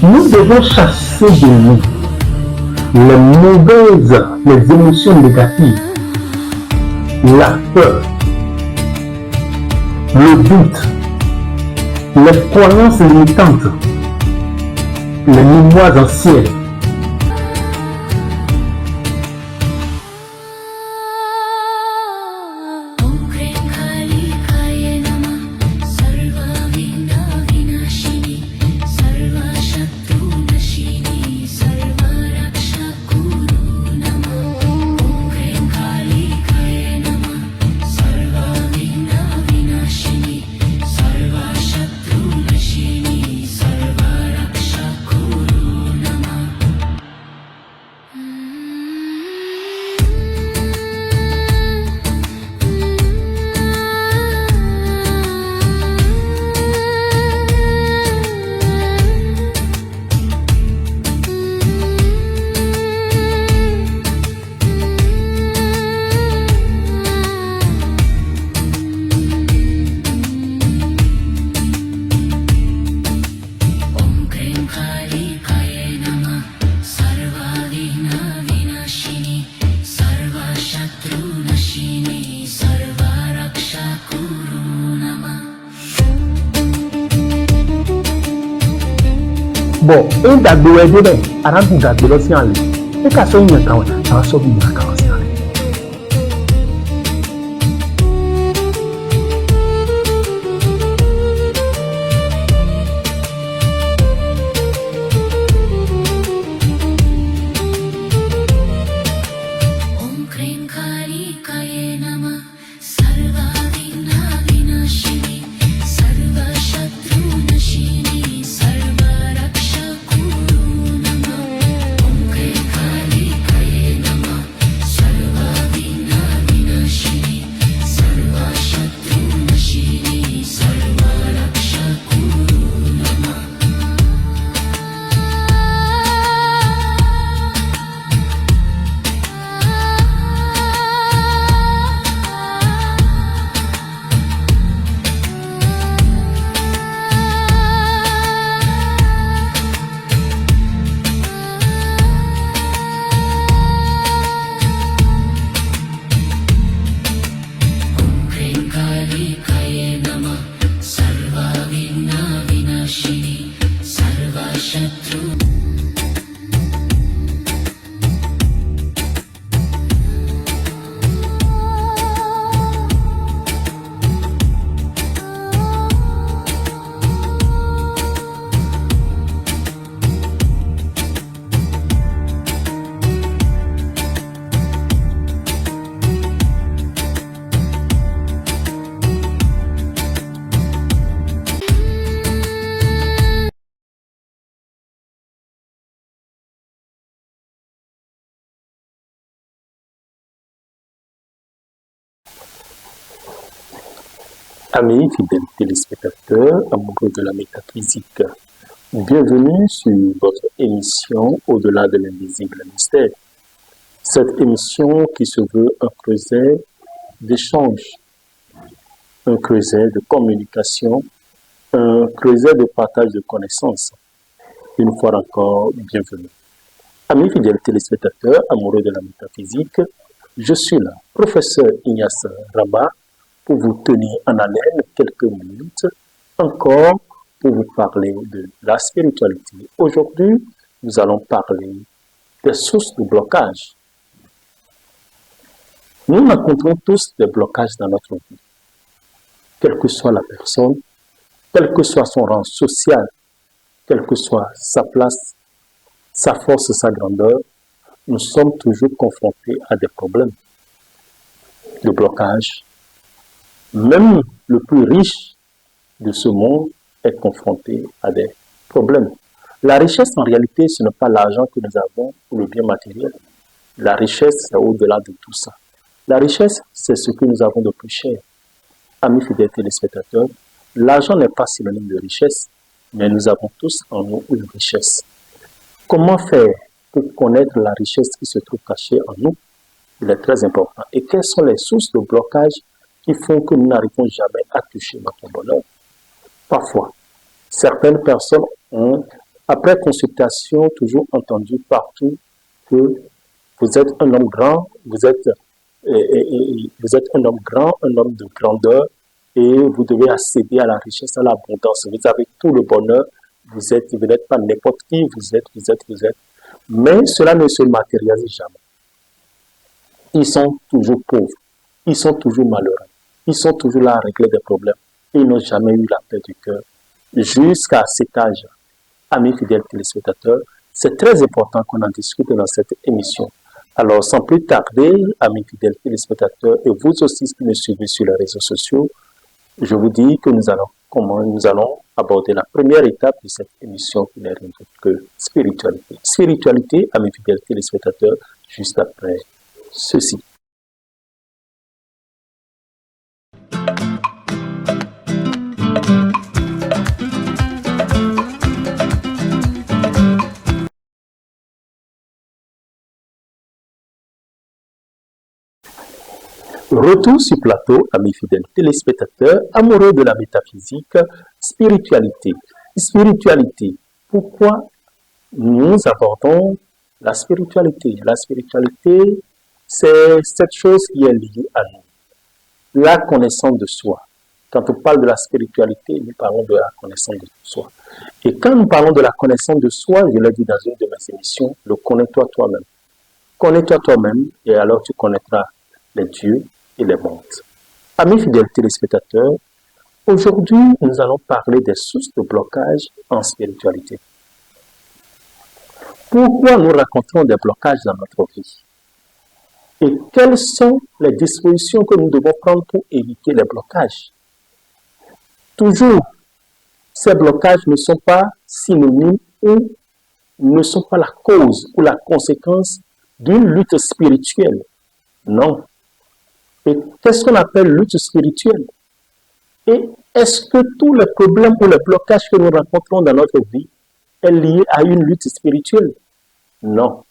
Nous devons chasser de nous les mauvaises, les émotions négatives, la peur, le doute, les croyances limitantes, les mémoires anciennes. Bon, un dado est de arangu dado lo si ale. E ka so yin kan wa, so bi na kan si ale. Amis fidèles téléspectateurs, amoureux de la métaphysique, bienvenue sur votre émission Au-delà de l'invisible mystère. Cette émission qui se veut un creuset d'échange, un creuset de communication, un creuset de partage de connaissances. Une fois encore, bienvenue. Amis fidèles téléspectateurs, amoureux de la métaphysique, je suis là, professeur Ignace Rama, pour vous tenir en haleine quelques minutes, encore pour vous parler de la spiritualité. Aujourd'hui, nous allons parler des sources de blocage. Nous rencontrons tous des blocages dans notre vie. Quelle que soit la personne, quel que soit son rang social, quelle que soit sa place, sa force, sa grandeur, nous sommes toujours confrontés à des problèmes de blocage. Même le plus riche de ce monde est confronté à des problèmes. La richesse, en réalité, ce n'est pas l'argent que nous avons ou le bien matériel. La richesse, c'est au-delà de tout ça. La richesse, c'est ce que nous avons de plus cher. Amis fidèles téléspectateurs, l'argent n'est pas synonyme de richesse, mais nous avons tous en nous une richesse. Comment faire pour connaître la richesse qui se trouve cachée en nous? Il est très important. Et quelles sont les sources de blocage qui font que nous n'arrivons jamais à toucher notre bonheur? Parfois, certaines personnes ont, après consultation, toujours entendu partout que vous êtes un homme grand, vous êtes un homme grand, un homme de grandeur, et vous devez accéder à la richesse, à l'abondance. Vous avez tout le bonheur, vous n'êtes pas n'importe qui, vous êtes. Mais cela ne se matérialise jamais. Ils sont toujours pauvres, ils sont toujours malheureux, ils sont toujours là à régler des problèmes. Ils n'ont jamais eu la paix du cœur. Jusqu'à cet âge, amis fidèles téléspectateurs, c'est très important qu'on en discute dans cette émission. Alors, sans plus tarder, amis fidèles téléspectateurs, et vous aussi qui me suivez sur les réseaux sociaux, je vous dis que nous allons aborder la première étape de cette émission qui n'est rien d'autre que spiritualité. Spiritualité, amis fidèles téléspectateurs, juste après ceci. Retour sur plateau, amis fidèles téléspectateurs, amoureux de la métaphysique, spiritualité. Spiritualité, pourquoi nous abordons la spiritualité? La spiritualité, c'est cette chose qui est liée à nous, la connaissance de soi. Quand on parle de la spiritualité, nous parlons de la connaissance de soi. Et quand nous parlons de la connaissance de soi, je l'ai dit dans une de mes émissions, le connais-toi toi-même. Connais-toi toi-même et alors tu connaîtras les dieux et les mondes. Amis fidèles téléspectateurs, aujourd'hui, nous allons parler des sources de blocage en spiritualité. Pourquoi nous rencontrons des blocages dans notre vie? Et quelles sont les dispositions que nous devons prendre pour éviter les blocages? Toujours, ces blocages ne sont pas synonymes ou ne sont pas la cause ou la conséquence d'une lutte spirituelle. Non. Et qu'est-ce qu'on appelle lutte spirituelle? Et est-ce que tous les problèmes ou les blocages que nous rencontrons dans notre vie est lié à une lutte spirituelle? Non.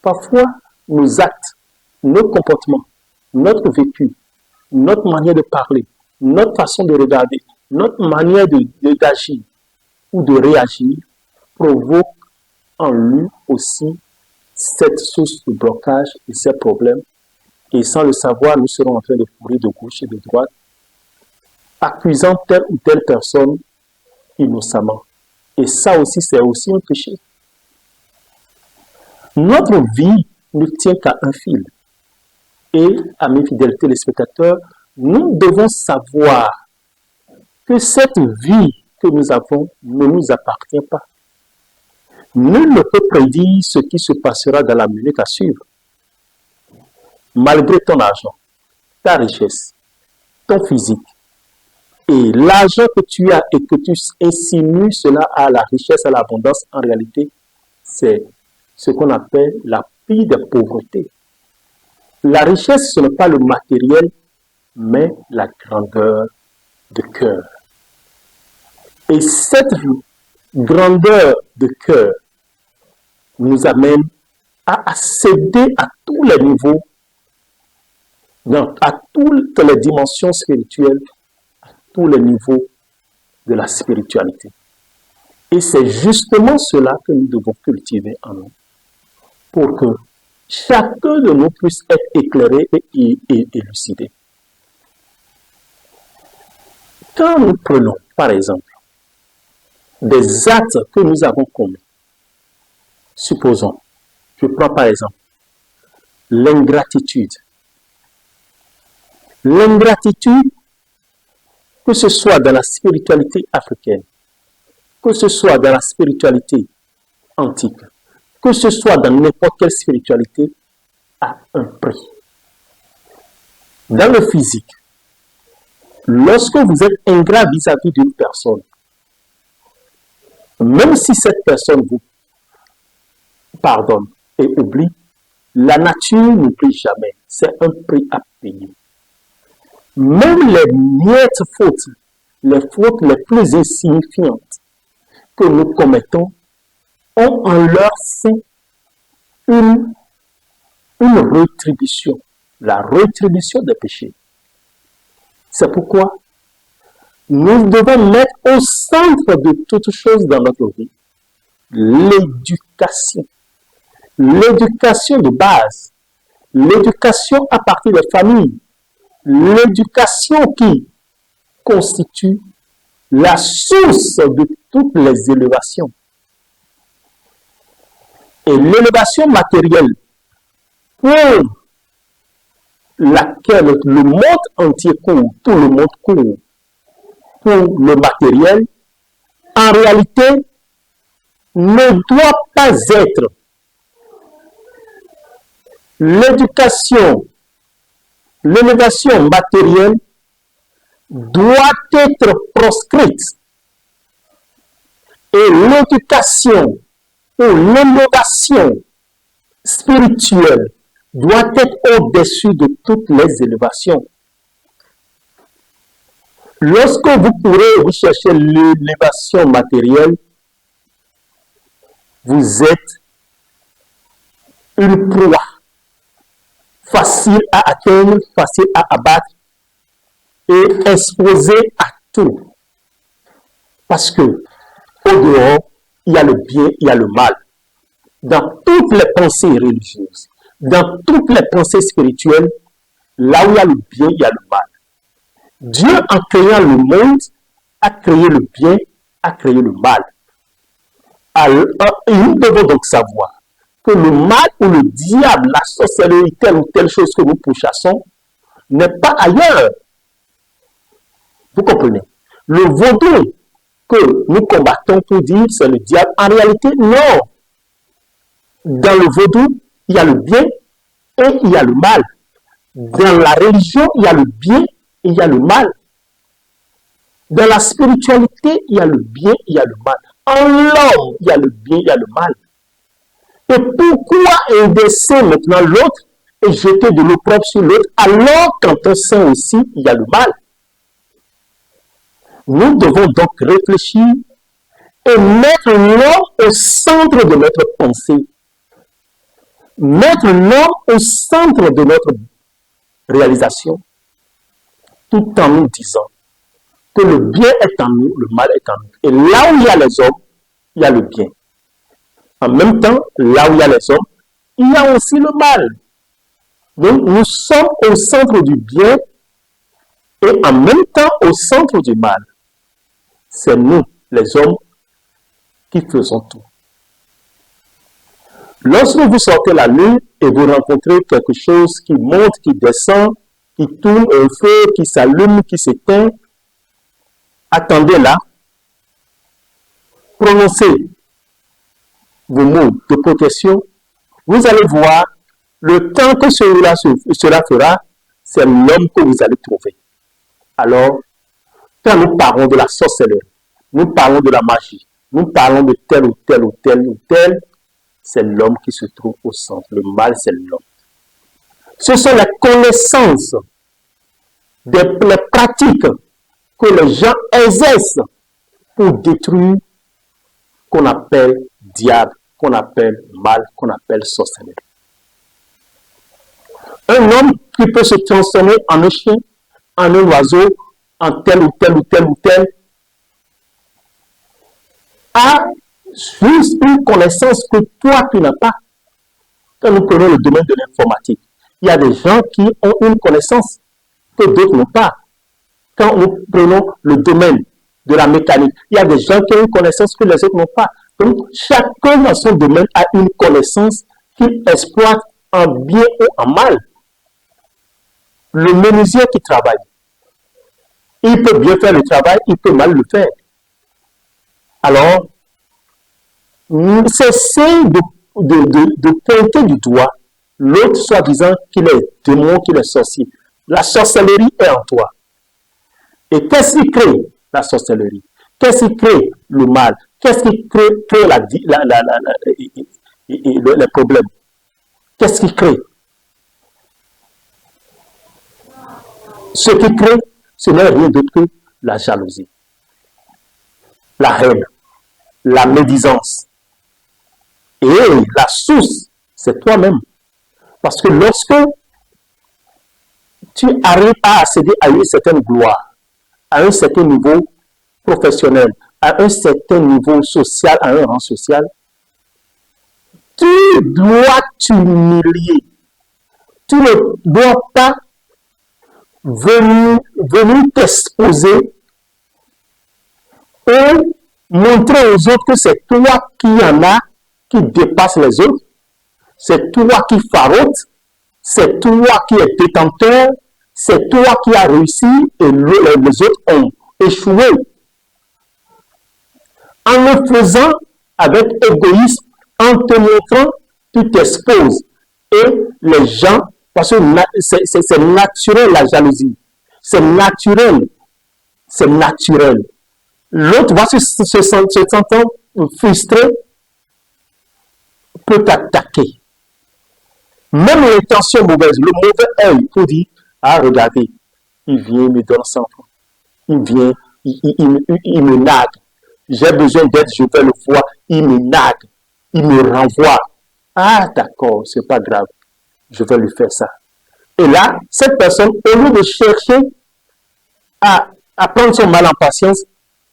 Parfois, nos actes, nos comportements, notre vécu, notre manière de parler, notre façon de regarder, notre manière d'agir ou de réagir provoquent en lui aussi cette source de blocage et ces problèmes. Et sans le savoir, nous serons en train de courir de gauche et de droite, accusant telle ou telle personne innocemment. Et ça aussi, c'est aussi un péché. Notre vie ne tient qu'à un fil. Et, amis fidèles téléspectateurs, nous devons savoir que cette vie que nous avons ne nous appartient pas. Nul ne peut prédire ce qui se passera dans la minute à suivre. Malgré ton argent, ta richesse, ton physique et l'argent que tu as et que tu insinues cela à la richesse, à l'abondance, en réalité, c'est ce qu'on appelle la pire des pauvretés. La richesse, ce n'est pas le matériel, mais la grandeur de cœur. Et cette grandeur de cœur nous amène à accéder à tous les niveaux, à toutes les dimensions spirituelles, à tous les niveaux de la spiritualité. Et c'est justement cela que nous devons cultiver en nous, pour que chacun de nous puisse être éclairé et élucidé. Quand nous prenons, par exemple, des actes que nous avons commis, supposons, je prends par exemple l'ingratitude. L'ingratitude, que ce soit dans la spiritualité africaine, que ce soit dans la spiritualité antique, que ce soit dans n'importe quelle spiritualité, a un prix. Dans le physique, lorsque vous êtes ingrat vis-à-vis d'une personne, même si cette personne vous pardonne et oublie, La nature n'oublie jamais. C'est un prix à payer. Même les miettes fautes, les fautes les plus insignifiantes que nous commettons, ont en leur sein une rétribution, la rétribution des péchés. C'est pourquoi nous devons mettre au centre de toute chose dans notre vie l'éducation. L'éducation de base, l'éducation à partir des familles, l'éducation qui constitue la source de toutes les élévations. Et l'élévation matérielle pour laquelle le monde entier court, tout le monde court pour le matériel, en réalité ne doit pas être l'éducation, l'élévation matérielle doit être proscrite et l'éducation ou l'élévation spirituelle doit être au-dessus de toutes les élévations. Lorsque vous pourrez vous chercher l'élévation matérielle, vous êtes une proie facile à atteindre, facile à abattre et exposé à tout. Parce que au dehors, il y a le bien, il y a le mal. Dans toutes les pensées religieuses, dans toutes les pensées spirituelles, là où il y a le bien, il y a le mal. Dieu, en créant le monde, a créé le bien, a créé le mal. Alors, nous devons donc savoir que le mal ou le diable, la sorcellerie, telle ou telle chose que nous pourchassons, n'est pas ailleurs. Vous comprenez? Le vaudou que nous combattons pour dire c'est le diable, en réalité, non. Dans le vaudou, il y a le bien et il y a le mal. Dans la religion, il y a le bien et il y a le mal. Dans la spiritualité, il y a le bien et il y a le mal. En l'homme, il y a le bien et il y a le mal. Et pourquoi indécer maintenant l'autre et jeter de l'opprobre sur l'autre alors qu'en ton sein aussi, il y a le mal? Nous devons donc réfléchir et mettre l'homme au centre de notre pensée. Mettre l'homme au centre de notre réalisation, tout en nous disant que le bien est en nous, le mal est en nous. Et là où il y a les hommes, il y a le bien. En même temps, là où il y a les hommes, il y a aussi le mal. Donc, nous sommes au centre du bien et en même temps au centre du mal. C'est nous, les hommes, qui faisons tout. Lorsque vous sortez la nuit et vous rencontrez quelque chose qui monte, qui descend, qui tourne, un feu, qui s'allume, qui s'éteint, attendez là, prononcez vos mots de protection, vous allez voir le temps que cela fera, c'est l'homme que vous allez trouver. Alors, quand nous parlons de la sorcellerie, nous parlons de la magie, nous parlons de tel ou tel ou tel ou tel, c'est l'homme qui se trouve au centre. Le mal, c'est l'homme. Ce sont les connaissances, les pratiques que les gens exercent pour détruire qu'on appelle diable, qu'on appelle mal, qu'on appelle sorcellerie. Un homme qui peut se transformer en un chien, en un oiseau, en tel ou tel ou tel ou tel, a juste une connaissance que toi tu n'as pas. Quand nous prenons le domaine de l'informatique, il y a des gens qui ont une connaissance que d'autres n'ont pas. Quand nous prenons le domaine de la mécanique, il y a des gens qui ont une connaissance que les autres n'ont pas. Donc, chacun dans son domaine a une connaissance qu'il exploite en bien ou en mal. Le menuisier qui travaille, il peut bien faire le travail, il peut mal le faire. Alors, cessez de pointer du doigt l'autre soi-disant qu'il est démon, qu'il est sorcier. La sorcellerie est en toi. Et qu'est-ce qui crée la sorcellerie? Qu'est-ce qui crée le mal? Qu'est-ce qui crée les problèmes? Qu'est-ce qui crée? Ce qui crée, ce n'est rien d'autre que la jalousie, la haine, la médisance. Et la source, c'est toi-même. Parce que lorsque tu arrives à accéder à une certaine gloire, à un certain niveau professionnel, à un certain niveau social, à un rang social, tu dois t'humilier. Tu ne dois pas venir t'exposer et montrer aux autres que c'est toi qui en as, qui dépasse les autres, c'est toi qui farote, c'est toi qui es détenteur, c'est toi qui as réussi et les autres ont échoué. En le faisant avec égoïsme, en te montrant, tu t'exposes. Et les gens, parce que c'est naturel la jalousie, c'est naturel, c'est naturel. L'autre va se sentant frustré, peut t'attaquer. Même l'intention mauvaise, le mauvais œil pour dire, ah regardez, il vient me donner 100 francs, il vient, il me nague, j'ai besoin d'aide, je vais le voir, il me nague, il me renvoie. Ah d'accord, c'est pas grave, je vais lui faire ça. Et là, cette personne, au lieu de chercher à prendre son mal en patience,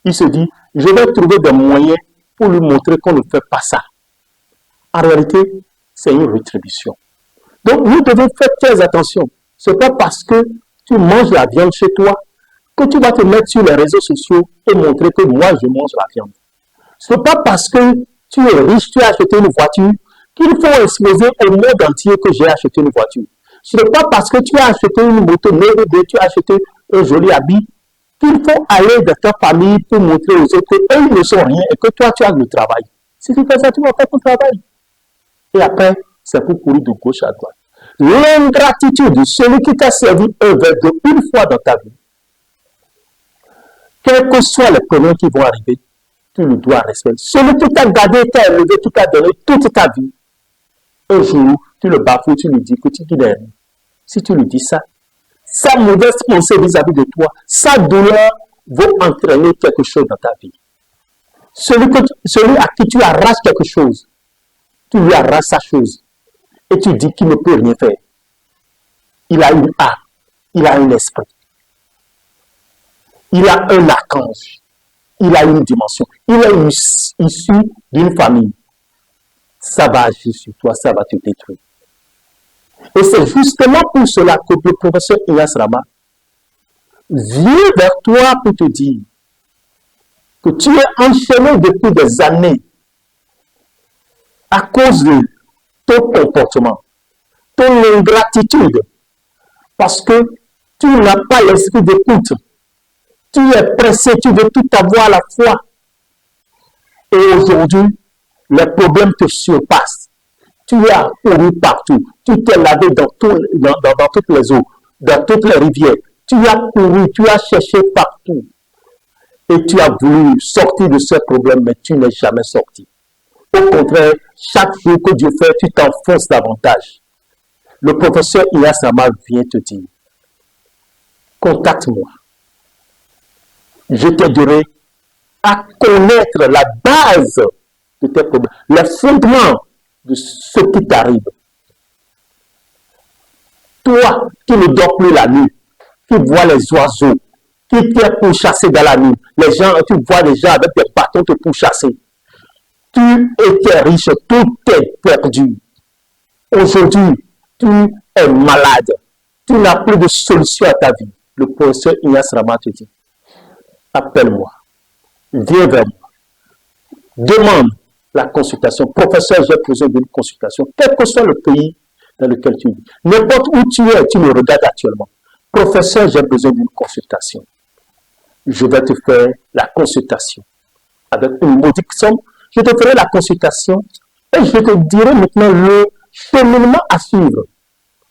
il se dit, je vais trouver des moyens pour lui montrer qu'on ne fait pas ça. En réalité, c'est une rétribution. Donc, nous devons faire très attention. Ce n'est pas parce que tu manges la viande chez toi que tu vas te mettre sur les réseaux sociaux et montrer que moi, je mange la viande. Ce n'est pas parce que tu es riche, tu as acheté une voiture, qu'il faut exposer au monde entier que j'ai acheté une voiture. Ce n'est pas parce que tu as acheté une moto neuve ou tu as acheté un joli habit qu'il faut aller de ta famille pour montrer aux autres qu'eux, ils ne sont rien et que toi, tu as le travail. Si tu fais ça, tu vas faire ton travail. Et après, c'est pour courir de gauche à droite. L'ingratitude de celui qui t'a servi un verre d'eau une fois dans ta vie, quels que soient les problèmes qui vont arriver, tu le dois respecter. Celui qui t'a gardé, t'a élevé, qui t'a donné toute ta vie, un jour, tu le bafoues, tu lui dis que tu dis rien. Si tu lui dis ça, sa mauvaise pensée vis-à-vis de toi, sa douleur va entraîner quelque chose dans ta vie. Celui à qui tu arraches quelque chose, tu lui arraches sa chose et tu dis qu'il ne peut rien faire. Il a une âme, il a un esprit, il a un archange, il a une dimension, il est issu d'une famille. Ça va agir sur toi, ça va te détruire. Et c'est justement pour cela que le professeur Ilyas Rama vient vers toi pour te dire que tu es enchaîné depuis des années à cause de ton comportement, ton ingratitude, parce que tu n'as pas l'esprit d'écoute. Tu es pressé, tu veux tout avoir à la fois. Et aujourd'hui, les problèmes te surpassent. Tu as couru partout. Tu t'es lavé dans toutes les eaux, dans toutes les rivières. Tu as couru, tu as cherché partout. Et tu as voulu sortir de ce problème, mais tu n'es jamais sorti. Au contraire, chaque jour que Dieu fait, tu t'enfonces davantage. Le professeur Ilyas Rama vient te dire, contacte-moi. Je t'aiderai à connaître la base de tes problèmes, les fondements de ce qui t'arrive. Toi qui ne dors plus la nuit, qui vois les oiseaux, qui t'es pourchassé dans la nuit, les gens, tu vois les gens avec des bâtons te pourchasser. Tu étais riche, tout est perdu. Aujourd'hui, tu es malade. Tu n'as plus de solution à ta vie. Le professeur Ilyas Rama te dit, appelle-moi, viens vers moi, demande la consultation. Professeur, j'ai besoin d'une consultation, quel que soit le pays dans lequel tu vis. N'importe où tu es, tu me regardes actuellement. Professeur, j'ai besoin d'une consultation. Je vais te faire la consultation. Avec une modique somme, je te ferai la consultation et je te dirai maintenant le cheminement à suivre.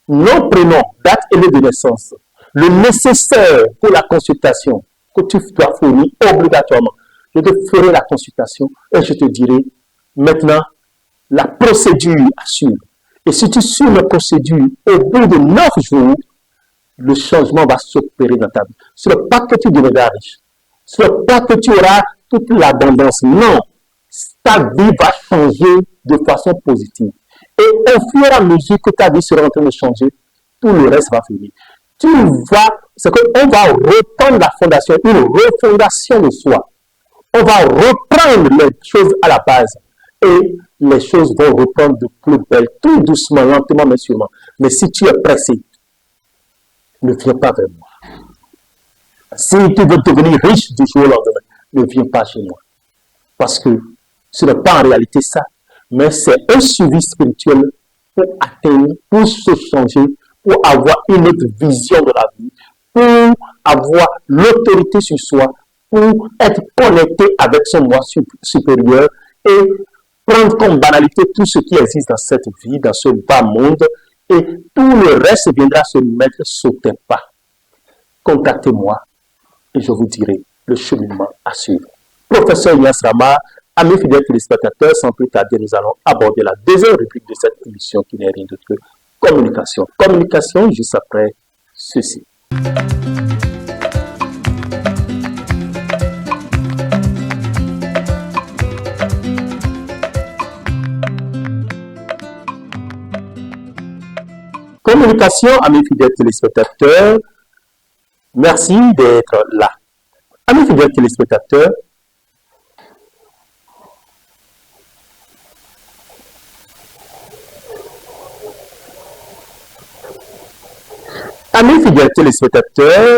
Nom, prénom, date et lieu de naissance. Le nécessaire pour la consultation que tu dois fournir obligatoirement. Je te ferai la consultation et je te dirai maintenant la procédure à suivre. Et si tu suis la procédure, au bout de 9 jours, le changement va s'opérer dans ta vie. Ce n'est pas que tu deviendras riche. Ce n'est pas que tu auras toute l'abondance. Non. Ta vie va changer de façon positive. Et au fur et à mesure que ta vie sera en train de changer, tout le reste va finir. C'est qu'on va reprendre la fondation, une refondation de soi. On va reprendre les choses à la base. Et les choses vont reprendre de plus belle, tout doucement, lentement, mais sûrement. Mais si tu es pressé, ne viens pas vers moi. Si tu veux devenir riche du jour au lendemain, ne viens pas chez moi. Parce que ce n'est pas en réalité ça, mais c'est un suivi spirituel pour atteindre, pour se changer, pour avoir une autre vision de la vie, pour avoir l'autorité sur soi, pour être connecté avec son moi supérieur et prendre comme banalité tout ce qui existe dans cette vie, dans ce bas monde, et tout le reste viendra se mettre sous tes pas. Contactez-moi et je vous dirai le cheminement à suivre. Professeur Ignace Rama, amis fidèles téléspectateurs, sans plus tarder, nous allons aborder la deuxième rubrique de cette émission qui n'est rien d'autre que communication. Communication juste après ceci. Communication, amis fidèles téléspectateurs, merci d'être là. Amis fidèles téléspectateurs,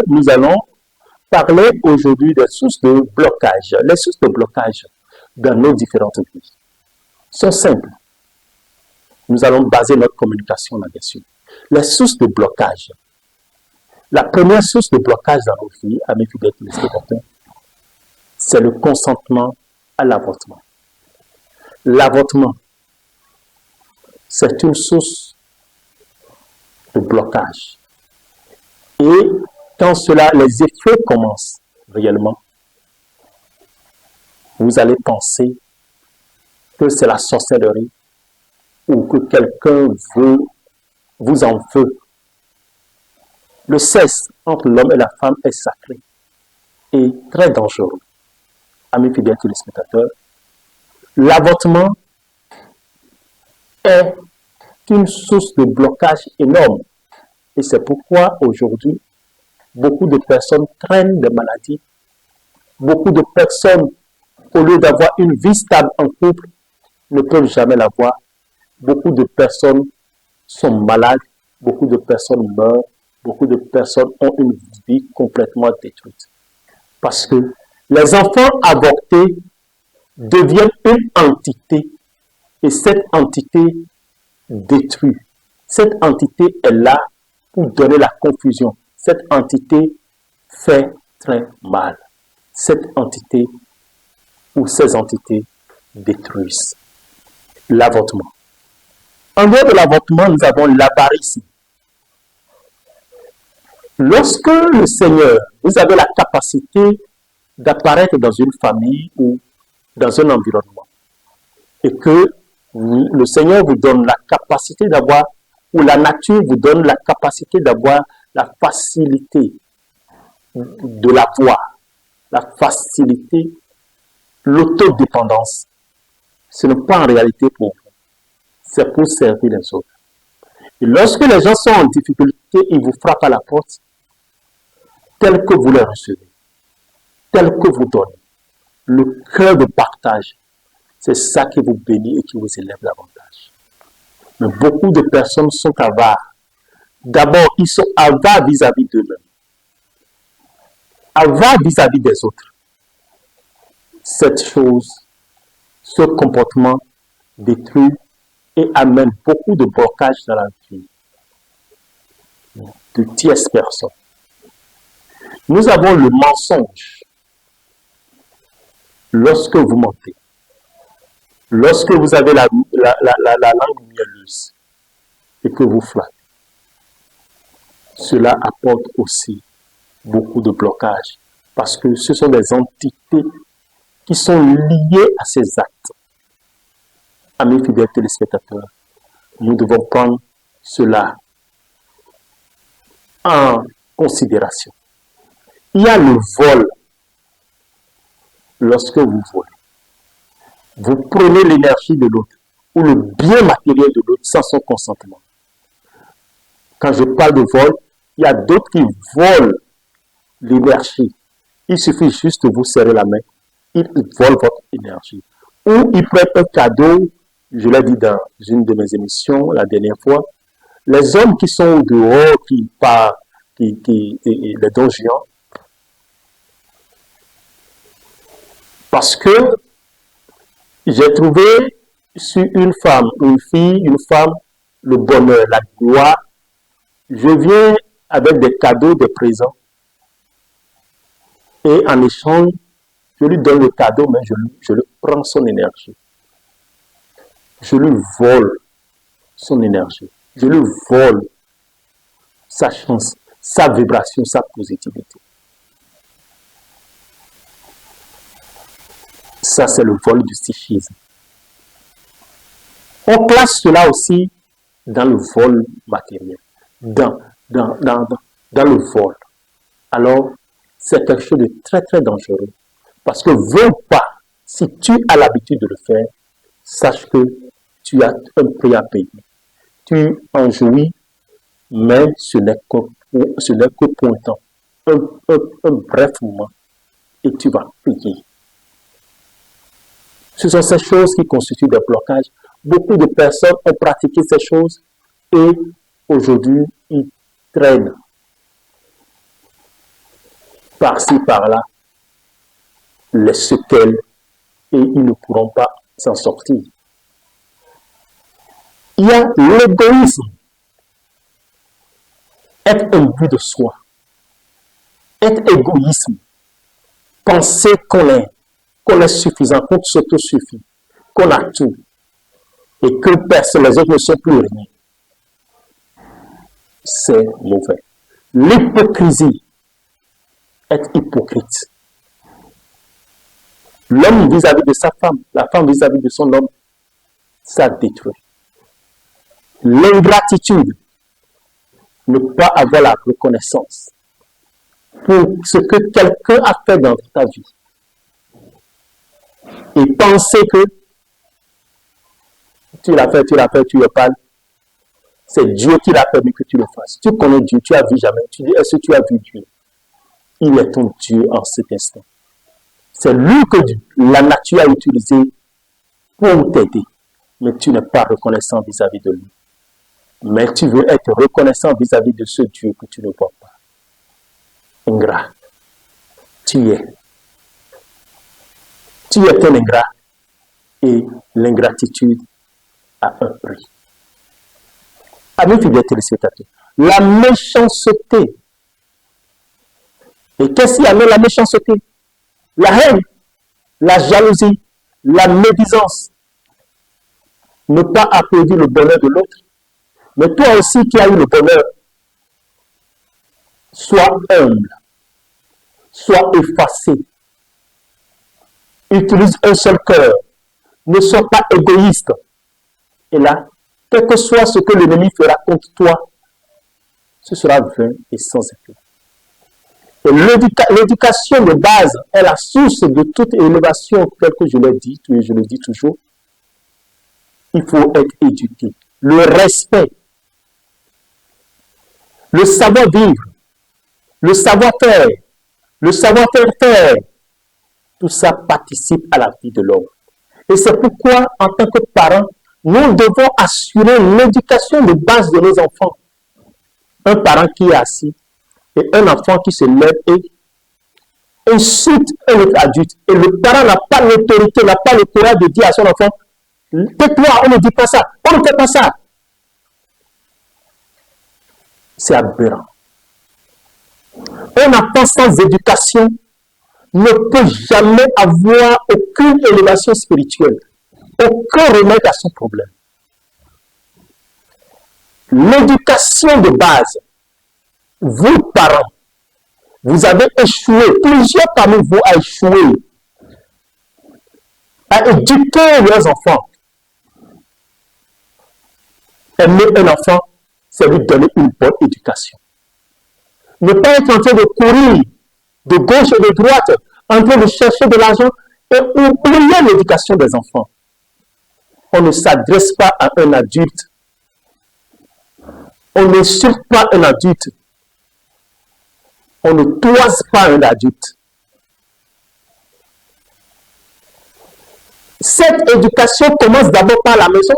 nous allons parler aujourd'hui des sources de blocage. Les sources de blocage dans nos différentes vies sont simples. Nous allons baser notre communication là-dessus. Les sources de blocage. La première source de blocage dans nos vies, amis fidèles téléspectateurs, c'est le consentement à l'avortement. L'avortement, c'est une source de blocage. Et quand les effets commencent réellement, vous allez penser que c'est la sorcellerie ou que quelqu'un vous en veut. Le sexe entre l'homme et la femme est sacré et très dangereux. Amis fidèles téléspectateurs, l'avortement est une source de blocage énorme. Et c'est pourquoi aujourd'hui, beaucoup de personnes traînent des maladies. Beaucoup de personnes, au lieu d'avoir une vie stable en couple, ne peuvent jamais l'avoir. Beaucoup de personnes sont malades, beaucoup de personnes meurent, beaucoup de personnes ont une vie complètement détruite. Parce que les enfants avortés deviennent une entité et cette entité détruit. Cette entité est là pour donner la confusion. Cette entité fait très mal. Cette entité ou ces entités détruisent. L'avortement. En dehors de l'avortement, nous avons l'avarisme. Lorsque le Seigneur, vous avez la capacité d'apparaître dans une famille ou dans un environnement, et que le Seigneur vous donne la capacité d'avoir, ou la nature vous donne la capacité d'avoir la facilité de la voix, la facilité, l'autodépendance. Ce n'est pas en réalité pour vous, c'est pour servir les autres. Et lorsque les gens sont en difficulté, ils vous frappent à la porte, tel que vous les recevez, tel que vous donnez. Le cœur de partage, c'est ça qui vous bénit et qui vous élève davantage. Mais beaucoup de personnes sont avares. D'abord, ils sont avares vis-à-vis d'eux-mêmes. Avares vis-à-vis des autres. Cette chose, ce comportement détruit et amène beaucoup de blocages dans la vie de tierces personnes. Nous avons le mensonge. Lorsque vous mentez, lorsque vous avez la langue mielleuse et que vous flattez, cela apporte aussi beaucoup de blocages parce que ce sont des entités qui sont liées à ces actes. Amis fidèles téléspectateurs, Nous devons prendre cela en considération. Il y a le vol. Lorsque vous volez, vous prenez l'énergie de l'autre ou le bien matériel de l'autre sans son consentement. Quand je parle de vol, il y a d'autres qui volent l'énergie. Il suffit juste de vous serrer la main, ils volent votre énergie. Ou ils prennent un cadeau, je l'ai dit dans une de mes émissions la dernière fois, les hommes qui sont au dehors, les dons géants, parce que j'ai trouvé sur une femme, une fille, une femme, le bonheur, la gloire. Je viens avec des cadeaux, des présents. Et en échange, je lui donne le cadeau, mais je lui prends son énergie. Je lui vole son énergie. Je lui vole sa chance, sa vibration, sa positivité. Ça, c'est le vol du psychisme. On classe cela aussi dans le vol matériel, dans le vol. Alors, c'est quelque chose de très, très dangereux. Parce que veux pas, si tu as l'habitude de le faire, sache que tu as un prix à payer. Tu en jouis, mais ce n'est que pour un temps, un bref moment, et tu vas payer. Ce sont ces choses qui constituent des blocages. Beaucoup de personnes ont pratiqué ces choses et aujourd'hui, ils traînent par-ci, par-là les séquelles et ils ne pourront pas s'en sortir. Il y a l'égoïsme, être imbu de soi, être égoïsme, penser qu'on est suffisant, qu'on s'auto-suffit, qu'on a tout et que personne, les autres ne sont plus rien. C'est mauvais. L'hypocrisie, être hypocrite. L'homme vis-à-vis de sa femme, la femme vis-à-vis de son homme, ça détruit. L'ingratitude, ne pas avoir la reconnaissance pour ce que quelqu'un a fait dans ta vie. Et penser que tu l'as fait, tu es pas. C'est Dieu qui l'a permis que tu le fasses. Tu connais Dieu, tu as vu jamais. Tu dis, est-ce que tu as vu Dieu? Il est ton Dieu en cet instant. C'est lui que la nature a utilisé pour t'aider. Mais tu n'es pas reconnaissant vis-à-vis de lui. Mais tu veux être reconnaissant vis-à-vis de ce Dieu que tu ne vois pas. Ingrat. Tu es un ingrat. Et l'ingratitude a un prix. Amis fidèles téléspectateurs, la méchanceté. Et qu'est-ce qui amène la méchanceté? La haine, la jalousie, la médisance. Ne pas applaudir le bonheur de l'autre. Mais toi aussi qui as eu le bonheur, sois humble, sois effacé. Utilise un seul cœur. Ne sois pas égoïste. Et là, quel que soit ce que l'ennemi fera contre toi, ce sera vain et sans effet. Et l'éducation de base est la source de toute élévation, tel que je l'ai dit, et je le dis toujours. Il faut être éduqué. Le respect, le savoir-vivre, le savoir-faire, le savoir-faire, tout ça participe à la vie de l'homme. Et c'est pourquoi, en tant que parents, nous devons assurer l'éducation de base de nos enfants. Un parent qui est assis et un enfant qui se lève et insulte un autre adulte. Et le parent n'a pas l'autorité, n'a pas le courage de dire à son enfant, tais-toi, on ne dit pas ça, on ne fait pas ça. C'est aberrant. Un enfant sans éducation ne peut jamais avoir aucune élévation spirituelle, aucun remède à son problème. L'éducation de base, vous parents, vous avez échoué, plusieurs parmi vous ont échoué à éduquer leurs enfants. Aimer un enfant, c'est lui donner une bonne éducation. Ne pas être en train de courir de gauche et de droite, en train de chercher de l'argent et oublier l'éducation des enfants. On ne s'adresse pas à un adulte. On n'insulte pas un adulte. On ne toise pas un adulte. Cette éducation commence d'abord par la maison,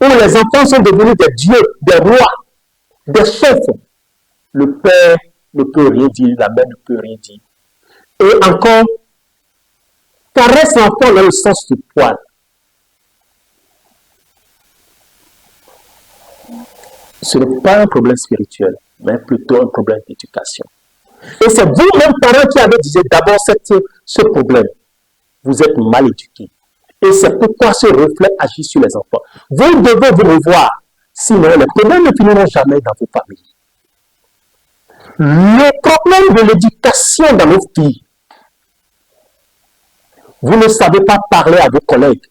où les enfants sont devenus des dieux, des rois, des chefs. Le père ne peut rien dire, la mère ne peut rien dire. Et encore, caresse l'enfant dans le sens du poil. Ce n'est pas un problème spirituel, mais plutôt un problème d'éducation. Et c'est vous-même, parents, qui avez dit d'abord ce problème. Vous êtes mal éduqués. Et c'est pourquoi ce reflet agit sur les enfants. Vous devez vous revoir. Sinon, les problèmes ne finiront jamais dans vos familles. Le problème de l'éducation dans nos filles. Vous ne savez pas parler à vos collègues.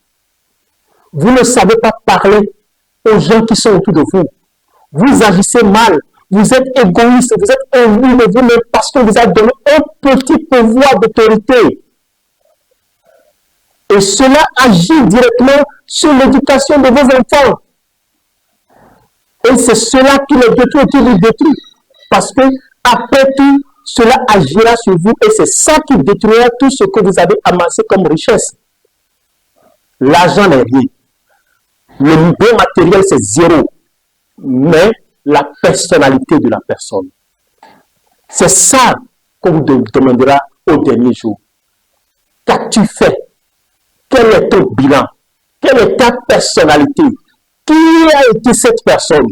Vous ne savez pas parler aux gens qui sont autour de vous. Vous agissez mal. Vous êtes égoïste. Vous êtes imbu de vous-même parce que vous avez donné un petit pouvoir d'autorité. Et cela agit directement sur l'éducation de vos enfants. Et c'est cela qui les détruit, qui les détruit. Parce que, après tout, cela agira sur vous et c'est ça qui détruira tout ce que vous avez amassé comme richesse. L'argent n'est rien. Le bien matériel, c'est zéro. Mais la personnalité de la personne. C'est ça qu'on vous demandera au dernier jour. Qu'as-tu fait? Quel est ton bilan? Quelle est ta personnalité? Qui a été cette personne?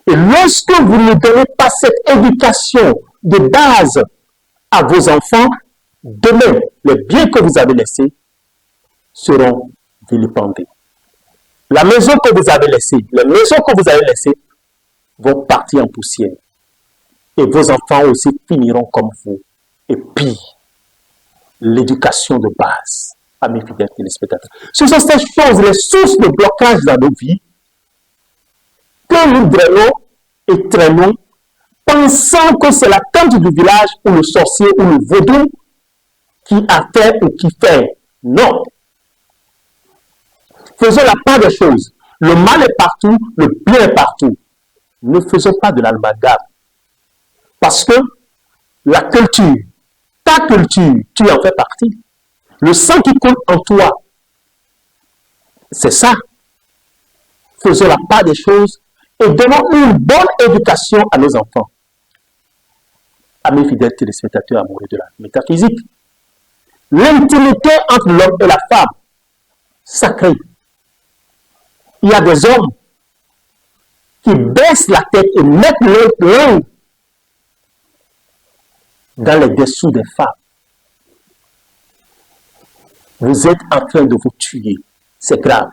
Et lorsque vous ne donnez pas cette éducation de base à vos enfants, demain, les biens que vous avez laissés seront vilipendés. La maison que vous avez laissée, les maisons que vous avez laissées vont partir en poussière. Et vos enfants aussi finiront comme vous. Et pire, l'éducation de base. Amis fidèles téléspectateurs. Ce sont ces choses, les sources de blocage dans nos vies, que nous drainons et traînons, pensant que c'est la tante du village ou le sorcier ou le vaudou qui a fait ou qui fait. Non. Faisons la part des choses. Le mal est partout, le bien est partout. Ne faisons pas de l'amalgame. Parce que la culture, ta culture, tu en fais partie. Le sang qui coule en toi, c'est ça. Faisons la part des choses et donnons une bonne éducation à nos enfants. Amis fidèles téléspectateurs amoureux de la métaphysique, l'intimité entre l'homme et la femme, sacrée. Il y a des hommes qui baissent la tête et mettent leur langue dans les dessous des femmes. Vous êtes en train de vous tuer. C'est grave.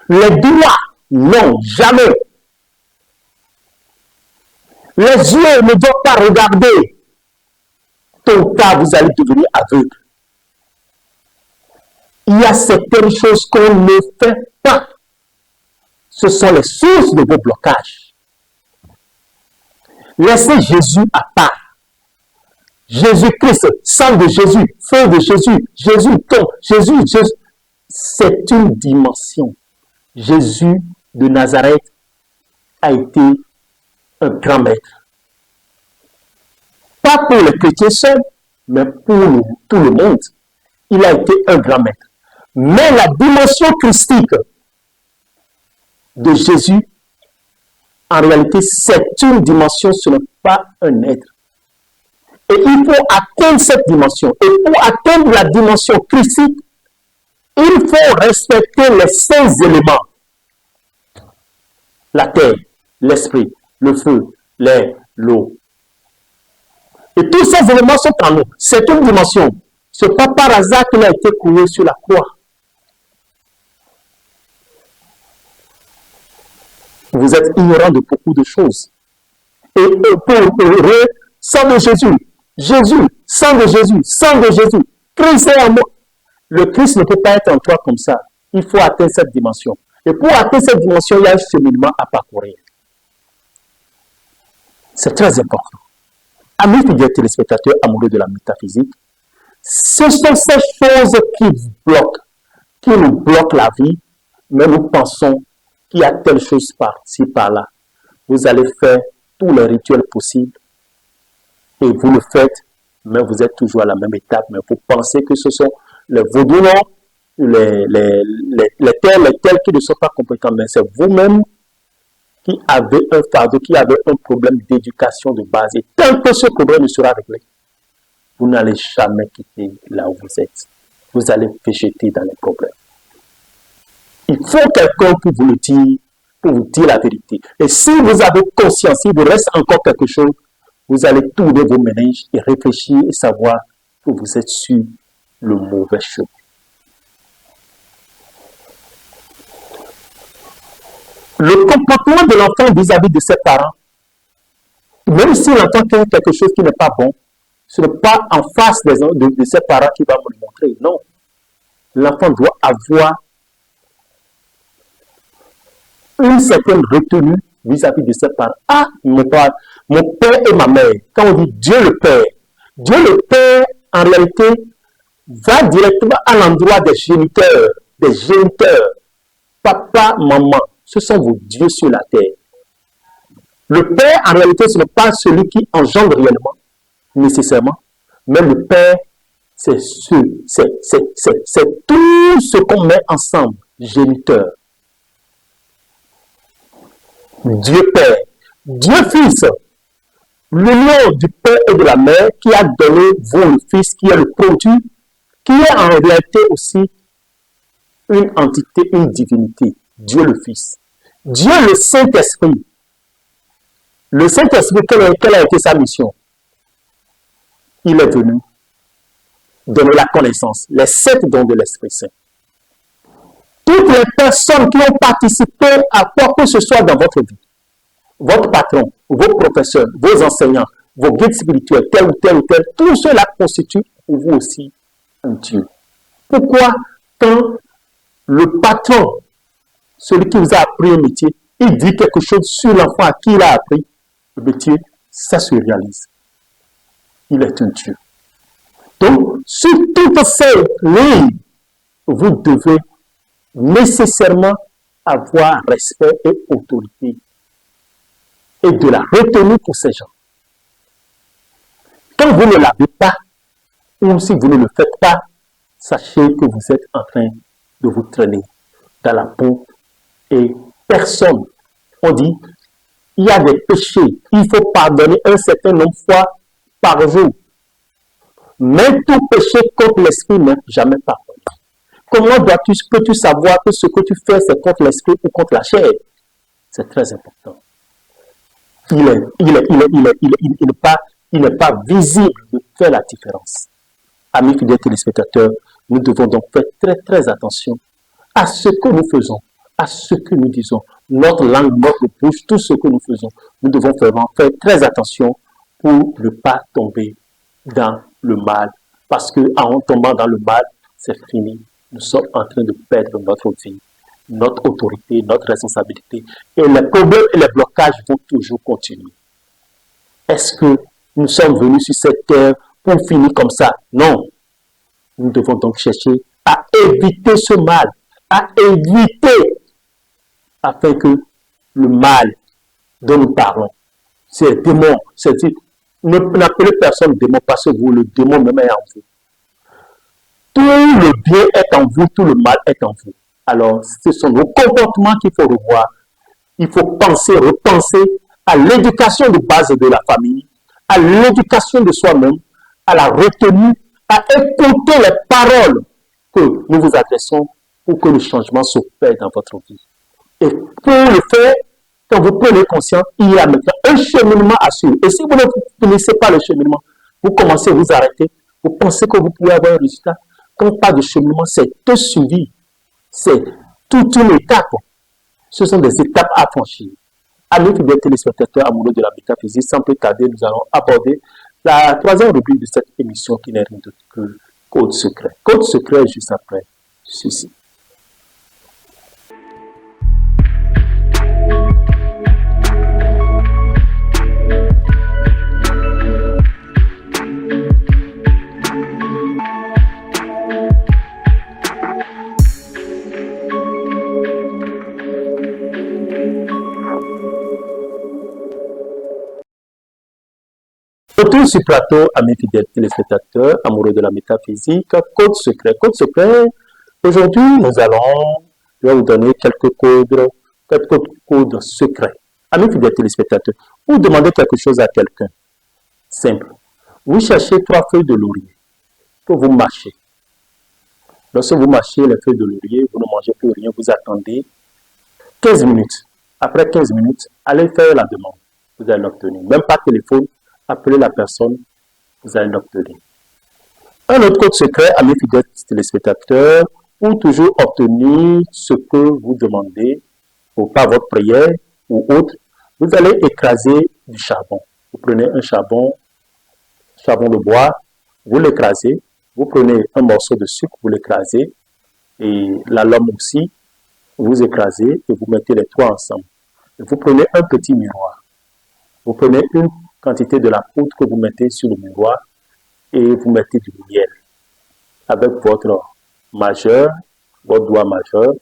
Les doigts, non, jamais. Les yeux ne doivent pas regarder. Tôt ou tard, vous allez devenir aveugle. Il y a certaines choses qu'on ne fait pas. Ce sont les sources de vos blocages. Laissez Jésus à part. Jésus-Christ, sang de Jésus, feu de Jésus, Jésus, ton, Jésus, c'est une dimension. Jésus de Nazareth a été un grand maître. Pas pour les chrétiens seuls, mais pour tout le monde. Il a été un grand maître. Mais la dimension christique de Jésus, en réalité, c'est une dimension, ce n'est pas un être. Et il faut atteindre cette dimension. Et pour atteindre la dimension christique, il faut respecter les 5 éléments. La terre, l'esprit, le feu, l'air, l'eau. Et tous ces éléments sont en nous. C'est une dimension. Ce n'est pas par hasard qu'il a été cloué sur la croix. Vous êtes ignorant de beaucoup de choses. Et pour eux, sang de Jésus, Jésus, sang de Jésus, sang de Jésus, Christ est en moi. Le Christ ne peut pas être en toi comme ça. Il faut atteindre cette dimension. Et pour atteindre cette dimension, il y a un cheminement à parcourir. C'est très important. Amis fidèles téléspectateurs amoureux de la métaphysique, ce sont ces choses qui nous bloquent la vie, mais nous pensons qu'il y a telle chose par-ci, par-là. Vous allez faire tous les rituels possibles et vous le faites, mais vous êtes toujours à la même étape, mais vous pensez que ce sont les vaudous, les tels qui ne sont pas compétents, mais c'est vous-même qui avez un fardeau, qui avez un problème d'éducation de base. Et tant que ce problème ne sera réglé, vous n'allez jamais quitter là où vous êtes. Vous allez végéter dans les problèmes. Il faut quelqu'un pour vous le dire, pour vous dire la vérité. Et si vous avez conscience, s'il vous reste encore quelque chose, vous allez tourner vos méninges et réfléchir et savoir que vous êtes sur le mauvais chemin. Le comportement de l'enfant vis-à-vis de ses parents, même s'il entend quelque chose qui n'est pas bon, ce n'est pas en face de ses parents qu'il va me le montrer. Non. L'enfant doit avoir une certaine retenue vis-à-vis de ses parents. Ah, mon père et ma mère, quand on dit Dieu le Père, en réalité, va directement à l'endroit des géniteurs. Papa, maman, ce sont vos dieux sur la terre. Le Père, en réalité, ce n'est pas celui qui engendre réellement, nécessairement, mais le Père, c'est tout ce qu'on met ensemble, géniteur. Dieu Père, Dieu Fils, l'union du Père et de la Mère qui a donné vous le Fils, qui est le produit, qui est en réalité aussi une entité, une divinité, Dieu le Fils. Dieu le Saint-Esprit. Le Saint-Esprit, quelle a été sa mission? Il est venu donner la connaissance, les 7 dons de l'Esprit Saint. Toutes les personnes qui ont participé à quoi que ce soit dans votre vie, votre patron, vos professeurs, vos enseignants, vos guides spirituels, tel ou tel, tout cela constitue pour vous aussi un Dieu. Pourquoi quand le patron, celui qui vous a appris un métier, il dit quelque chose sur l'enfant à qui il a appris le métier, ça se réalise. Il est un Dieu. Donc, sur toutes ces lignes, vous devez nécessairement avoir respect et autorité et de la retenue pour ces gens. Quand vous ne l'avez pas, ou si vous ne le faites pas, sachez que vous êtes en train de vous traîner dans la peau et personne, on dit, il y a des péchés, il faut pardonner un certain nombre de fois par jour. Mais tout péché contre l'esprit n'est jamais pardonné. Comment peux-tu savoir que ce que tu fais, c'est contre l'esprit ou contre la chair? C'est très important. Il n'est pas visible de faire la différence. Amis fidèles téléspectateurs, nous devons donc faire très très attention à ce que nous faisons, à ce que nous disons. Notre langue, notre bouche, tout ce que nous faisons, nous devons vraiment faire très attention pour ne pas tomber dans le mal. Parce qu'en tombant dans le mal, c'est fini. Nous sommes en train de perdre notre vie, notre autorité, notre responsabilité. Et les problèmes et les blocages vont toujours continuer. Est-ce que nous sommes venus sur cette terre pour finir comme ça? Non. Nous devons donc chercher à éviter ce mal, à éviter afin que le mal dont nous parlons, c'est démon, c'est-à-dire, n'appelez personne démon parce que vous, le démon même est en vous. Tout le bien est en vous, tout le mal est en vous. Alors, ce sont nos comportements qu'il faut revoir. Il faut penser, repenser à l'éducation de base de la famille, à l'éducation de soi-même, à la retenue, à écouter les paroles que nous vous adressons pour que le changement s'opère dans votre vie. Et pour le faire, quand vous prenez conscience, il y a maintenant un cheminement à suivre. Et si vous ne finissez pas le cheminement, vous commencez à vous arrêter, vous pensez que vous pouvez avoir un résultat. Quand on parle de cheminement, c'est un suivi, c'est toute une étape. Ce sont des étapes à franchir. Amis fidèles téléspectateurs amoureux de la métaphysique, sans plus tarder, nous allons aborder la troisième rubrique de cette émission qui n'est rien d'autre que Code secret. Code secret juste après ceci. Retour sur plateau, amis fidèles téléspectateurs, amoureux de la métaphysique, code secret. Code secret, aujourd'hui, je vais vous donner quelques codes secrets. Amis fidèles téléspectateurs, vous demandez quelque chose à quelqu'un, simple. Vous cherchez 3 feuilles de laurier que vous marchez. Lorsque vous marchez les feuilles de laurier, vous ne mangez plus rien, vous attendez 15 minutes. Après 15 minutes, allez faire la demande. Vous allez l'obtenir. Même pas téléphone, appelez la personne, vous allez l'obtenir. Un autre code secret, amis fidèles téléspectateurs, pour toujours obtenir ce que vous demandez, ou par votre prière ou autre, vous allez écraser du charbon. Vous prenez un charbon de bois, vous l'écrasez, vous prenez un morceau de sucre, vous l'écrasez, et la lame aussi, vous écrasez et vous mettez les 3 ensemble. Et vous prenez un petit miroir. Vous prenez une quantité de la poudre que vous mettez sur le miroir et vous mettez du miel. Avec votre majeur, votre doigt majeur,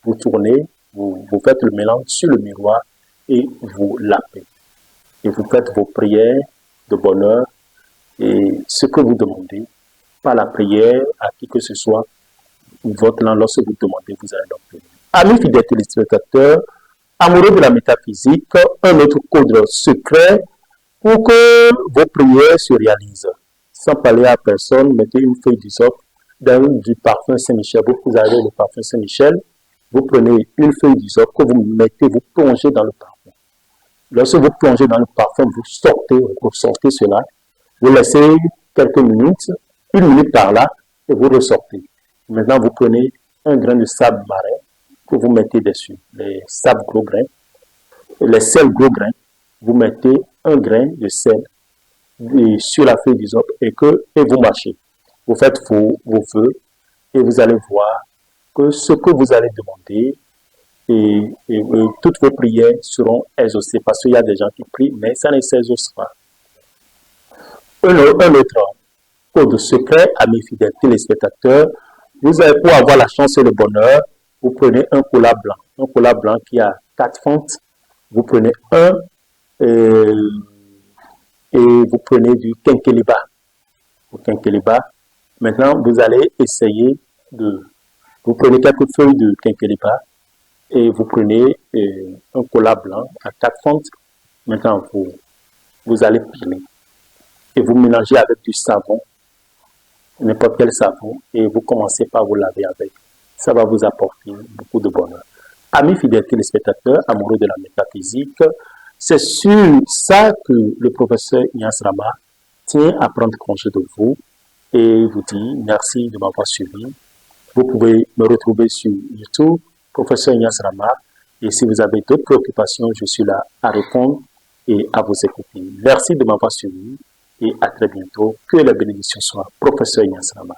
vous tournez, vous faites le mélange sur le miroir et vous lapez. Et vous faites vos prières de bonheur et ce que vous demandez, par la prière à qui que ce soit, votre langue, lorsque vous demandez, vous allez l'obtenir. Amis fidèles téléspectateurs, amoureux de la métaphysique, un autre code secret pour que vos prières se réalisent. Sans parler à personne, mettez une feuille d'hysope dans du parfum Saint-Michel. Vous avez le parfum Saint-Michel, vous prenez une feuille d'hysope que vous mettez, vous plongez dans le parfum. Lorsque vous plongez dans le parfum, vous sortez cela, vous laissez quelques minutes, 1 minute par là, et vous ressortez. Maintenant, vous prenez un grain de sable marin que vous mettez dessus, les sables gros grains, les sels gros grains, vous mettez un grain de sel sur la feuille d'hysope et vous mâchez. Vous faites vos vœux et vous allez voir que ce que vous allez demander et toutes vos prières seront exaucées parce qu'il y a des gens qui prient, mais ça ne s'exauce pas. Un autre code secret, amis fidèles téléspectateurs, vous avez pour avoir la chance et le bonheur, vous prenez un cola blanc qui a 4 fentes, vous prenez et vous prenez du quinqueliba. Maintenant, vous allez essayer vous prenez quelques feuilles de quinqueliba et vous prenez un cola blanc à 4 fentes. Maintenant, vous allez piler et vous mélangez avec du savon, n'importe quel savon, et vous commencez par vous laver avec. Ça va vous apporter beaucoup de bonheur. Amis fidèles téléspectateurs, amoureux de la métaphysique, c'est sur ça que le professeur Ignace Rama tient à prendre congé de vous et vous dit merci de m'avoir suivi. Vous pouvez me retrouver sur YouTube, professeur Ignace Rama, et si vous avez d'autres préoccupations, je suis là à répondre et à vous écouter. Merci de m'avoir suivi et à très bientôt. Que la bénédiction soit. Professeur Ignace Rama.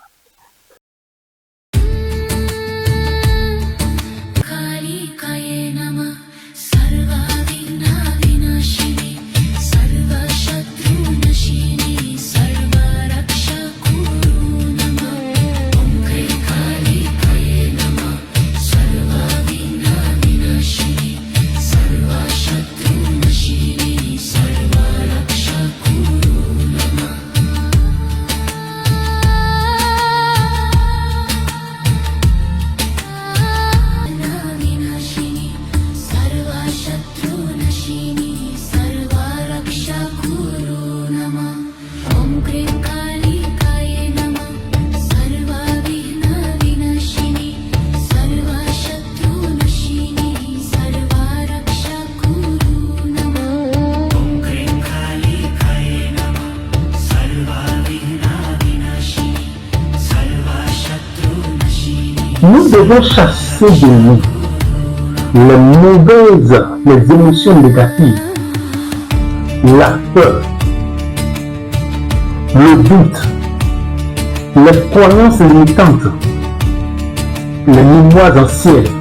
Nous devons chasser de nous les émotions négatives, la peur, le doute, les croyances limitantes, les mémoires anciennes.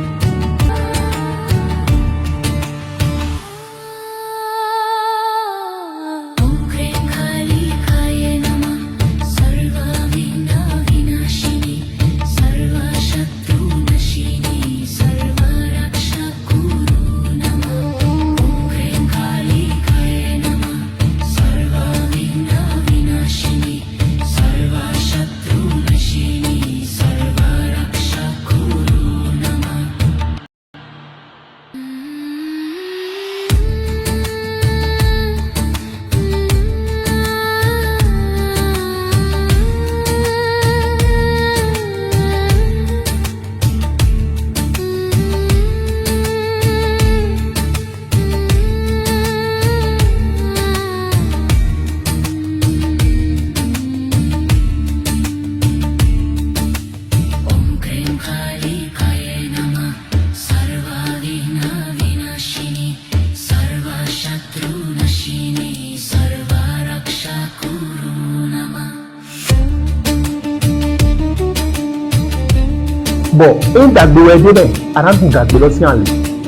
Bon, un dàgbé wẹ̀ débẹ̀, arákùnrin dàgbé lọ sí àlè.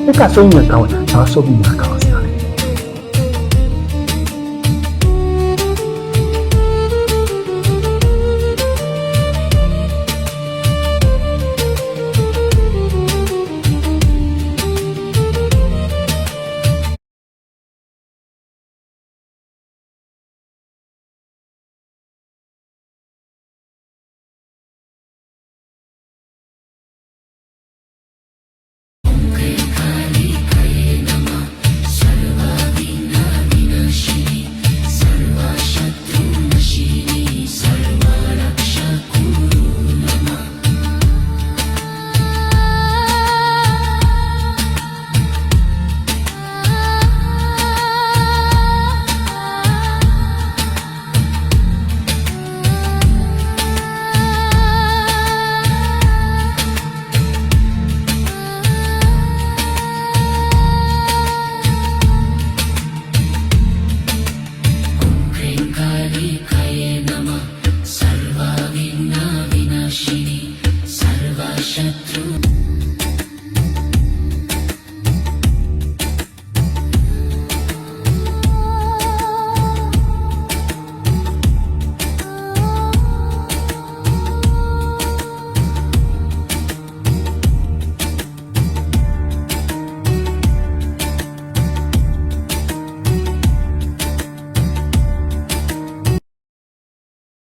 Ẹ ká sọ ìyàn kan, àwọn sọ bí ìyàn kan.